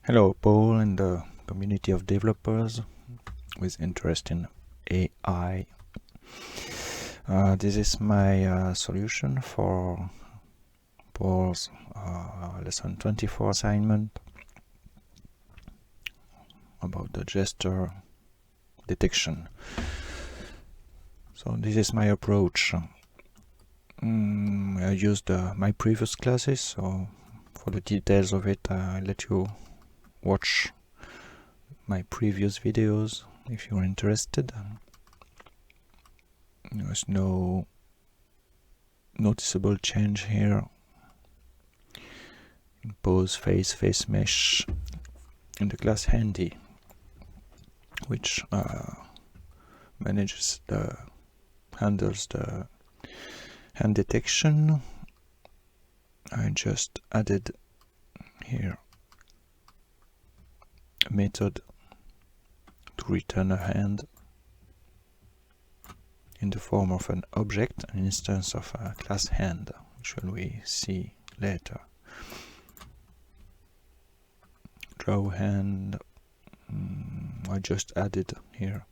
Hello, Paul and the community of developers with interest in AI. This is my solution for Paul's lesson 24 assignment about the gesture detection. So this is my approach. I used my previous classes, so for the details of it I let you watch my previous videos if you're interested. There's no noticeable change here. Pose face mesh in the class handy, which handles the hand detection. I just added here a method to return a hand in the form of an object, an instance of a class hand, which we see later. Draw hand. I just added here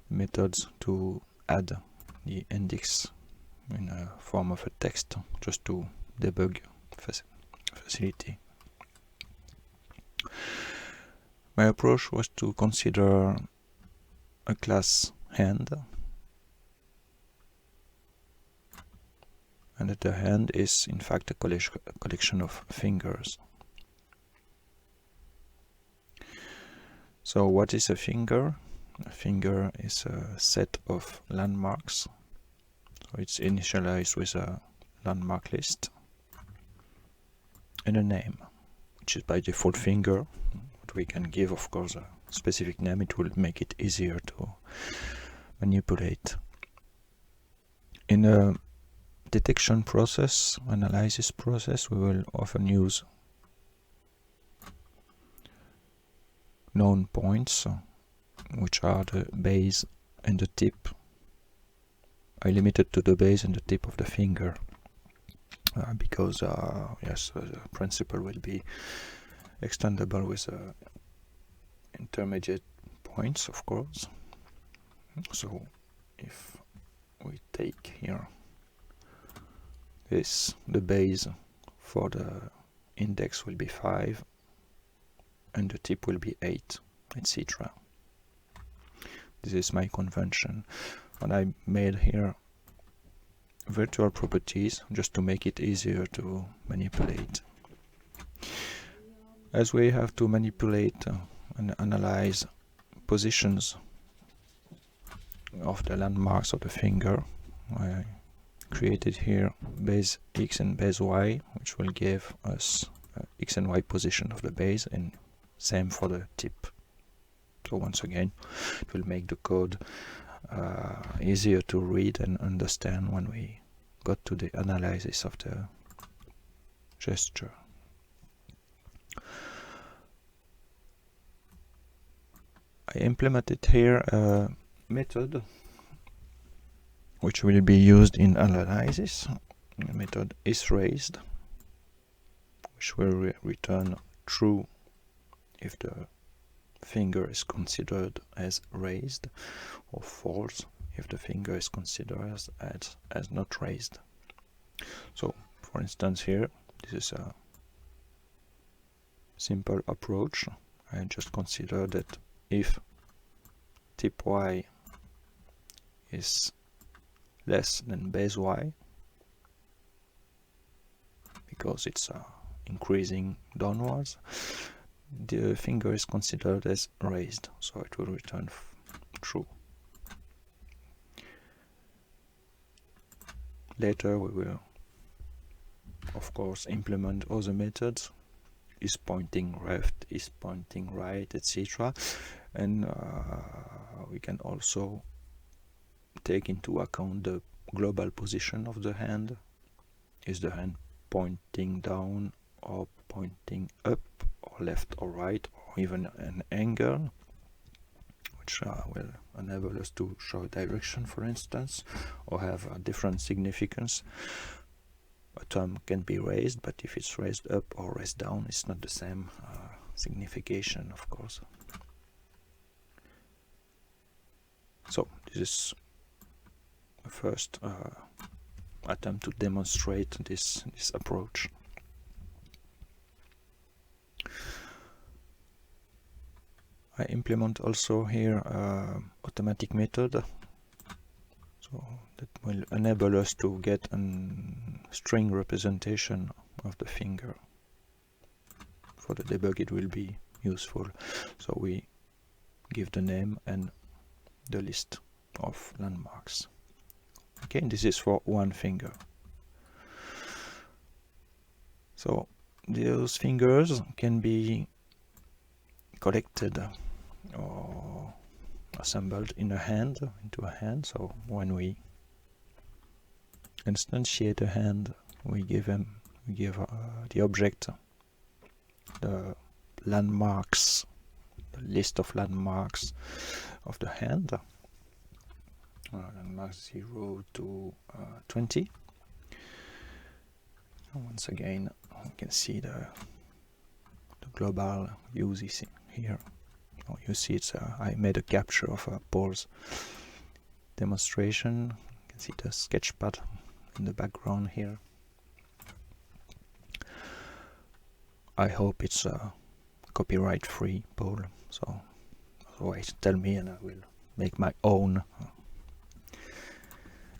methods to add the index in a form of a text, just to debug facility. My approach was to consider a class hand, and that the hand is in fact a collection of fingers. So what is a finger? A finger is a set of landmarks. So it's initialized with a landmark list and a name, which is by default finger. But we can give, of course, a specific name. It will make it easier to manipulate. In a detection process, analysis process, we will often use known points, which are the base and the tip. I limited to the base and the tip of the finger because the principle will be extendable with intermediate points, of course. So if we take here this, the base for the index will be 5 and the tip will be 8, etc. This is my convention, and I made here virtual properties just to make it easier to manipulate. As we have to manipulate and analyze positions of the landmarks of the finger, I created here base X and base Y, which will give us X and Y position of the base, and same for the tip. So once again, it will make the code easier to read and understand when we got to the analysis of the gesture. I implemented here a method which will be used in analysis. The method isRaised, which will return true if the finger is considered as raised, or false if the finger is considered as not raised. So for instance here, this is a simple approach. I just consider that if tip Y is less than base Y, because it's increasing downwards, the finger is considered as raised, so it will return true. Later we will, of course, implement other methods, is pointing left, is pointing right, etc. And we can also take into account the global position of the hand. Is the hand pointing down or pointing up, or left or right, or even an angle, which will enable us to show direction, for instance, or have a different significance. A term can be raised, but if it's raised up or raised down, it's not the same signification, of course. So this is the first attempt to demonstrate this approach. I implement also here automatic method, so that will enable us to get a string representation of the finger. For the debug it will be useful. So we give the name and the list of landmarks. Okay, this is for one finger. So those fingers can be collected or assembled in a hand, into a hand. So when we instantiate a hand, we give the object the landmarks, the list of landmarks of the hand, landmarks 0 to 20. And once again, you can see the global use here. Oh, you see, it's I made a capture of Paul's demonstration. You can see the sketchpad in the background here. I hope it's copyright free, Paul, so otherwise tell me and I will make my own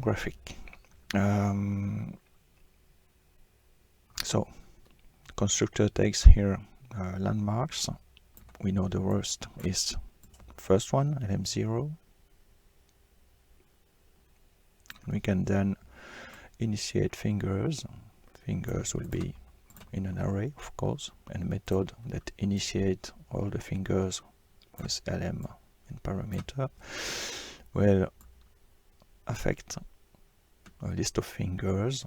graphic. So constructor takes here landmarks. We know the worst is first one, LM0. We can then initiate fingers. Fingers will be in an array, of course, and a method that initiate all the fingers with LM and parameter will affect a list of fingers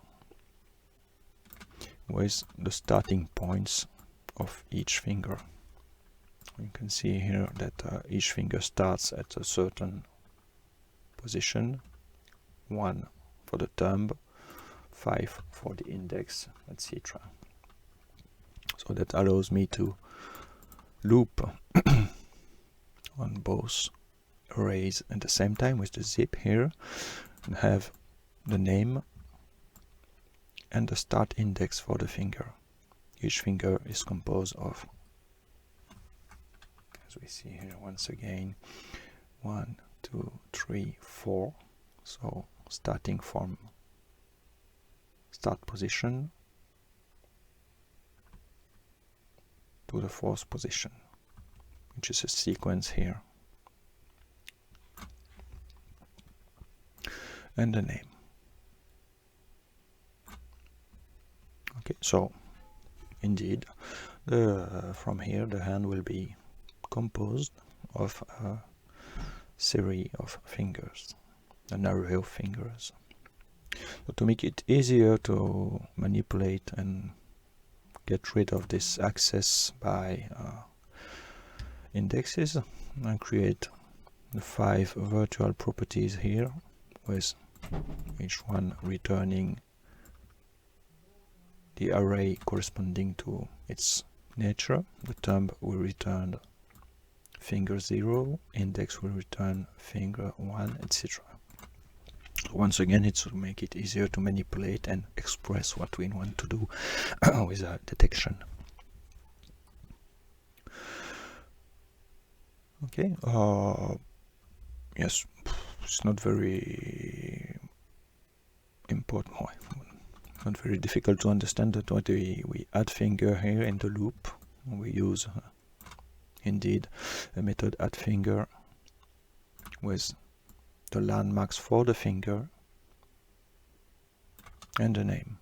with the starting points of each finger. You can see here that each finger starts at a certain position, 1 for the thumb, 5 for the index, etc. So that allows me to loop on both arrays at the same time with the zip here and have the name and the start index for the finger. Each finger is composed of, as we see here once again, 1, 2, 3, 4. So starting from start position to the fourth position, which is a sequence here, and the name. Okay, so indeed from here the hand will be composed of a series of fingers, an array of fingers. So to make it easier to manipulate and get rid of this access by indexes, I create the 5 virtual properties here, with each one returning the array corresponding to its nature. The thumb will return finger 0, index will return finger 1, etc. Once again, it's to make it easier to manipulate and express what we want to do with our detection. Okay, yes, it's not very important, not very difficult to understand that what we add finger here in the loop. We use indeed a method add finger with the landmarks for the finger and the name.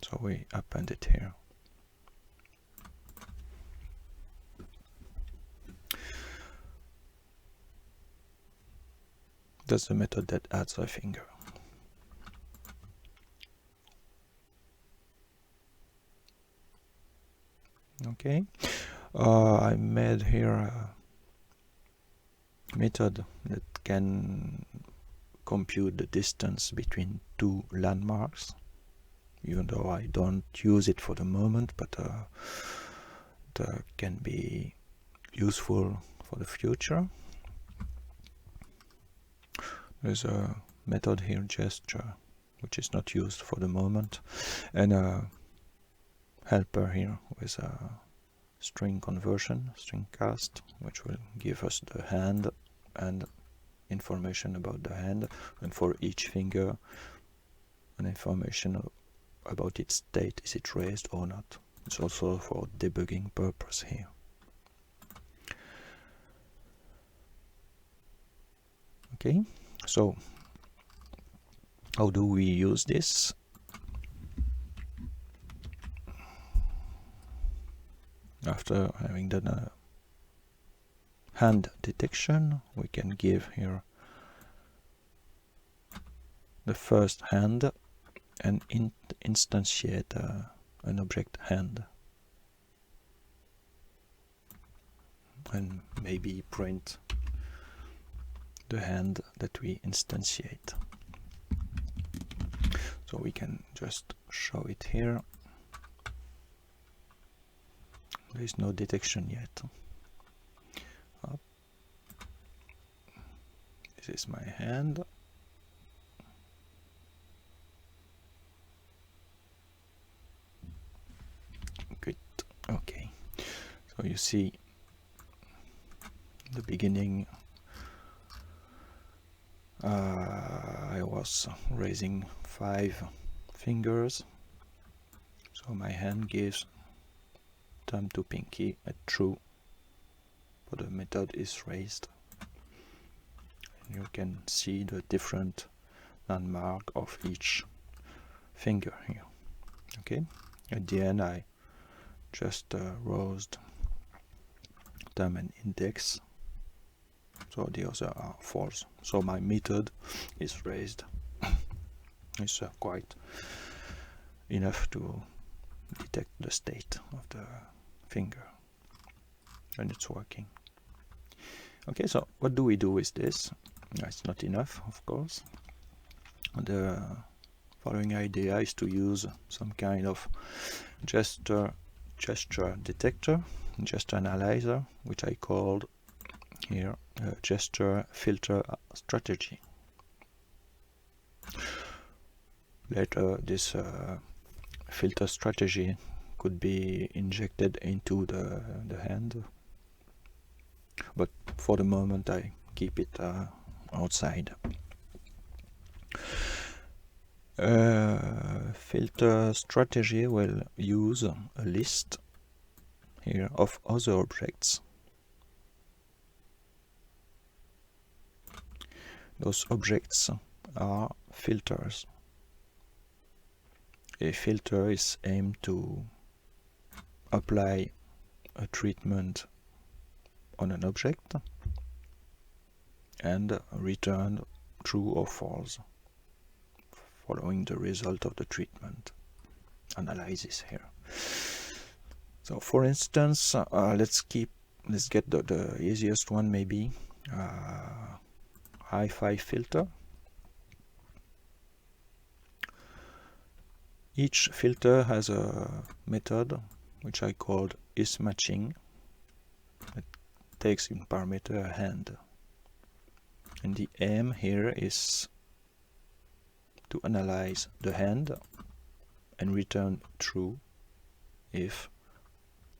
So we append it here. That's the method that adds a finger. Okay, I made here a method that can compute the distance between two landmarks, even though I don't use it for the moment, but can be useful for the future. There's a method here, gesture, which is not used for the moment, and a helper here with a string conversion, string cast, which will give us the hand and information about the hand, and for each finger an information about its state, is it raised or not. It's also for debugging purpose here. Okay, so how do we use this? After having done a hand detection, we can give here the first hand and instantiate an object hand, and maybe print the hand that we instantiate. So we can just show it here. There is no detection yet. This is my hand. Good. Okay. So you see the beginning. I was raising 5 fingers, so my hand gives thumb to pinky at true, but the method is raised. And you can see the different landmark of each finger here. Okay, at the end I just raised thumb and index, so the other are false. So my method is raised. It's quite enough to detect the state of the finger, and it's working. Okay, so what do we do with this? It's not enough, of course. The following idea is to use some kind of gesture detector, gesture analyzer, which I called here gesture filter strategy. Later this filter strategy could be injected into the hand, but for the moment I keep it outside. Filter strategy will use a list here of other objects. Those objects are filters. A filter is aimed to apply a treatment on an object and return true or false following the result of the treatment analysis here. So for instance, let's get the easiest one, maybe hi-fi filter. Each filter has a method which I called isMatching. It takes in parameter a hand, and the aim here is to analyze the hand and return true if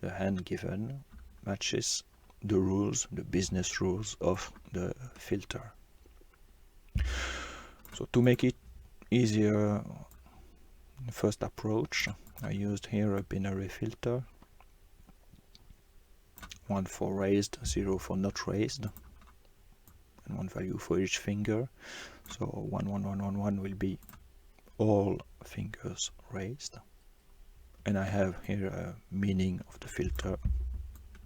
the hand given matches the rules, the business rules of the filter. So to make it easier, the first approach, I used here a binary filter, 1 for raised, 0 for not raised, and 1 value for each finger. So 1, 1, 1, 1, 1 will be all fingers raised, and I have here a meaning of the filter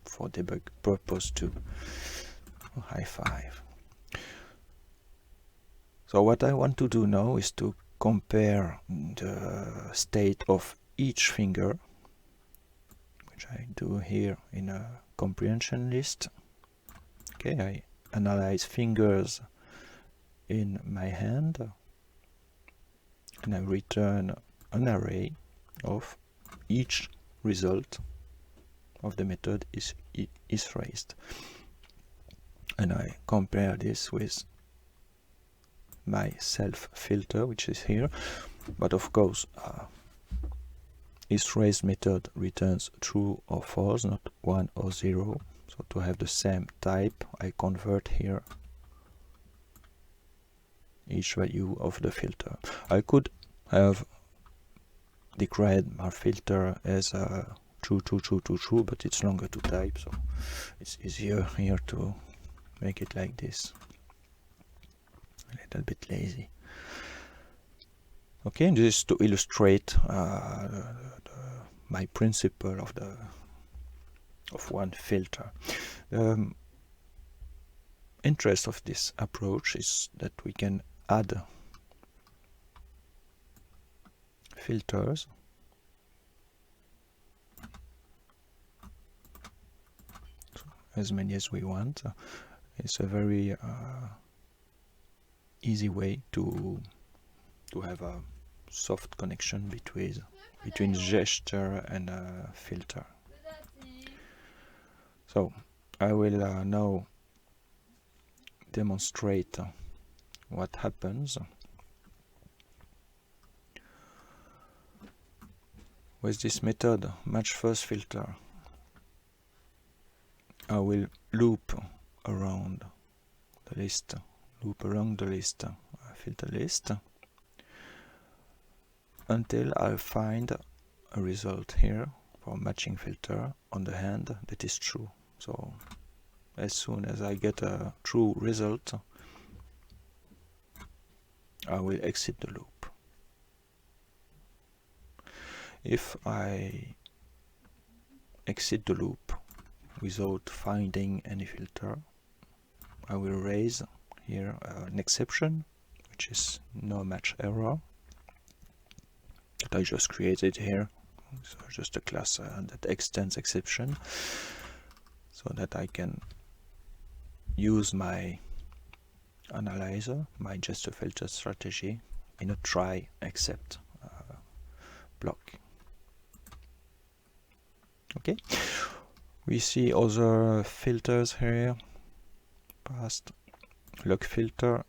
for debug purpose too, high 5. So what I want to do now is to compare the state of each finger, which I do here in a comprehension list. Okay, I analyze fingers in my hand and I return an array of each result of the method is raised. And I compare this with my self filter, which is here, but of course is raised method returns true or false, not 1 or 0. So to have the same type, I convert here each value of the filter. I could have declared my filter as true, true, true, true, true, but it's longer to type, so it's easier here to make it like this. A little bit lazy. Okay, and this is to illustrate my principle of one filter. The interest of this approach is that we can add filters as many as we want. It's a very easy way to have a soft connection between gesture and filter. So I will now demonstrate what happens with this method match first filter. I will loop around the list, filter list, until I find a result here for matching filter on the hand that is true. So as soon as I get a true result, I will exit the loop. If I exit the loop without finding any filter, I will raise here an exception, which is no match error, that I just created here. So just a class that extends exception, so that I can use my analyzer, my gesture filter strategy, in a try except block. Okay, we see other filters here. Past lock filter.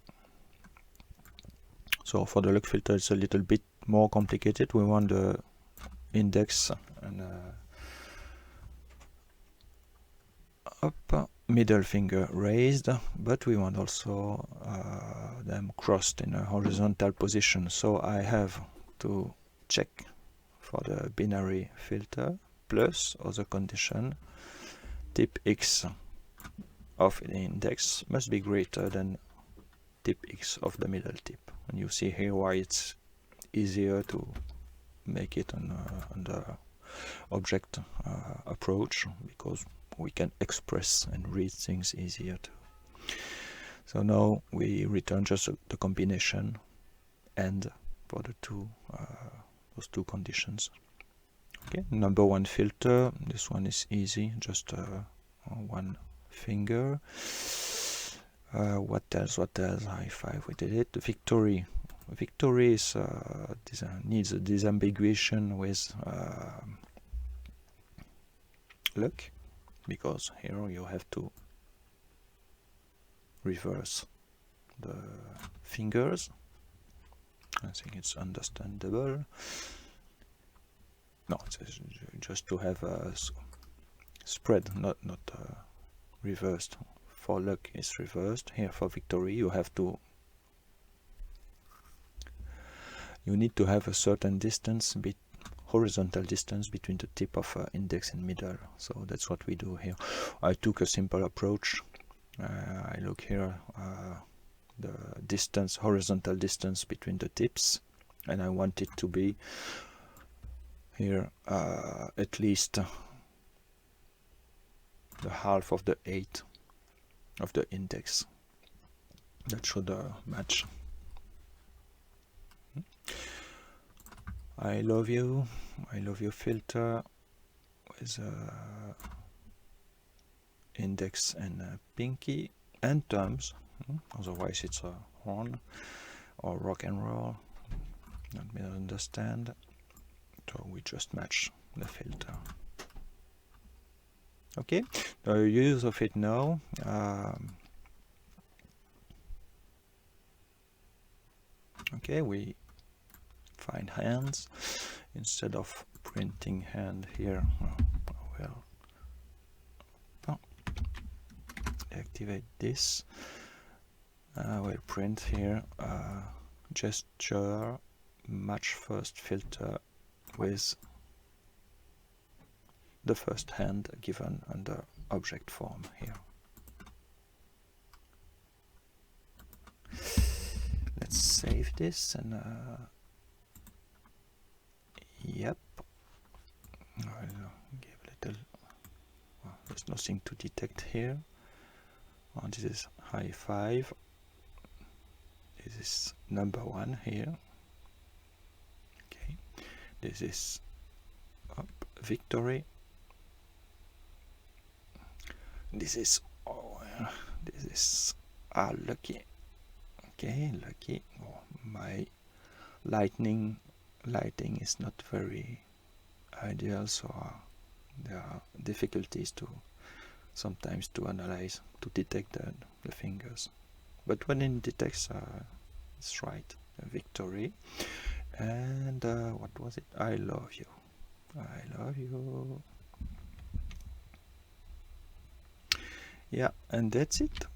So for the lock filter, it's a little bit more complicated. We want the index and up, middle finger raised, but we want also them crossed in a horizontal position. So I have to check for the binary filter plus other condition, tip x of the index must be greater than tip x of the middle tip. And you see here why it's easier to make it on the object approach, because we can express and read things easier too. So now we return just the combination and for the those two conditions. Okay, number one filter, this one is easy, just one finger. What else? High five, we did it. The victory is needs a disambiguation with luck, because here you have to reverse the fingers. I think it's understandable. No, it's just to have a spread, not reversed. For luck is reversed. Here for victory you need to have a certain distance, horizontal distance between the tip of index and middle. So that's what we do here. I took a simple approach. I look here the distance, horizontal distance between the tips, and I want it to be here at least the half of the 8 of the index. That should match. I love you filter with index and pinky and thumbs. Otherwise it's a horn or rock and roll. Let me understand. So we just match the filter. Okay, the use of it now. Okay, we find hands instead of printing hand here. Well, activate this. We'll print here gesture match first filter with the first hand given under object form here. Let's save this and yep, I'll give a little. There's nothing to detect here. This is high five. This is number 1 here. Okay, this is up victory. This is lucky. Okay, lucky. Oh, my lighting is not very ideal, so there are difficulties sometimes to analyze, to detect the fingers. But when it detects, it's right. Victory. And what was it? I love you. I love you. Yeah, and that's it.